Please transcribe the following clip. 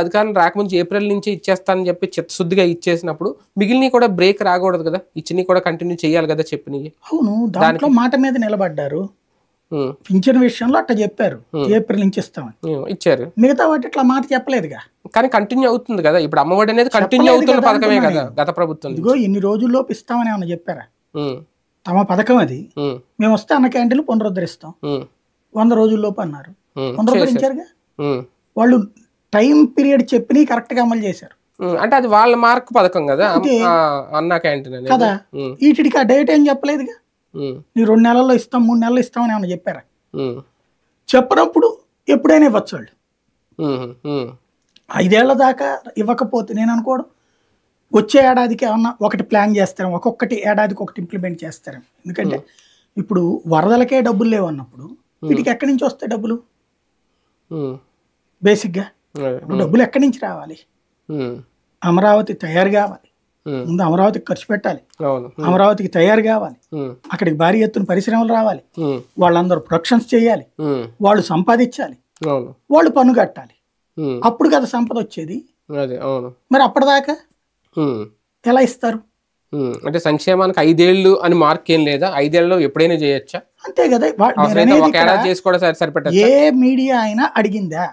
అధికారం రాకముందు ఏప్రిల్ నుంచి ఇచ్చేస్తానని చెప్పి చిత్తశుద్ధిగా ఇచ్చేసినప్పుడు మిగిలినవి కూడా బ్రేక్ రాకూడదు కదా, ఇచ్చినవి కూడా కంటిన్యూ చేయాలి కదా చెప్పినవి. అవును, దాంట్లో మాట మీద నిలబడ్డారు. పింఛన్ విషయంలో అట్లా చెప్పారు ఏప్రిల్ నుంచి ఇస్తామని, ఇచ్చారు. మిగతా వాటి ఇట్లా మాట చెప్పలేదుగా. కానీ కంటిన్యూ అవుతుంది కదా ఇప్పుడు, అమ్మఒడి అనేది కంటిన్యూ అవుతున్న పథకమే కదా గత ప్రభుత్వం. ఇదిగో ఇన్ని రోజుల్లోపు ఇస్తామని ఏమన్నా చెప్పారా? తమ పథకం అది, మేము వస్తే అన్న క్యాంటీన్లు పునరుద్ధరిస్తాం 100 రోజుల్లోపు అన్నారు, పునరుద్ధరించారుగా. వాళ్ళు టైం పీరియడ్ చెప్పి కరెక్ట్ గా అమలు చేశారు. అంటే అది వాళ్ళ మార్క్ పథకం కదా అన్న క్యాంటీన్ కదా. వీటికి ఆ డేట్ ఏం చెప్పలేదుగా. నీ 2 నెలల్లో ఇస్తాం 3 నెలల్లో ఇస్తామని ఏమన్నా చెప్పారా? చెప్పినప్పుడు ఎప్పుడైనా ఇవ్వచ్చు వాళ్ళు. 5 ఏళ్ల దాకా ఇవ్వకపోతే నేను అనుకోవడం వచ్చే ఏడాదికి ఏమన్నా ఒకటి ప్లాన్ చేస్తాం, ఒక్కొక్కటి ఏడాదికి ఒకటి ఇంప్లిమెంట్ చేస్తాం. ఎందుకంటే ఇప్పుడు వరదలకే డబ్బులు లేవు అన్నప్పుడు వీటికి ఎక్కడి నుంచి వస్తాయి డబ్బులు? బేసిక్గా డబ్బులు ఎక్కడి నుంచి రావాలి? అమరావతి తయారు కావాలి, ముందు అమరావతికి ఖర్చు పెట్టాలి, అమరావతికి తయారు కావాలి, అక్కడికి భారీ ఎత్తున పరిశ్రమలు రావాలి, వాళ్ళందరూ ప్రొడక్షన్స్ చేయాలి, వాళ్ళు సంపాదించాలి, వాళ్ళు పన్ను కట్టాలి, అప్పుడు కదా సంపద వచ్చేది. మరి అప్పటిదాకా ఎలా ఇస్తారు? అంటే సంక్షేమానికి 5 ఏళ్ళు అని మార్క్ ఏం లేదా? 5 ఏళ్ళలో ఎప్పుడైనా చేయొచ్చా? అంతే కదా. చేసుకోవడం సరిపెట్టాలి. ఏ మీడియా అయినా అడిగిందా?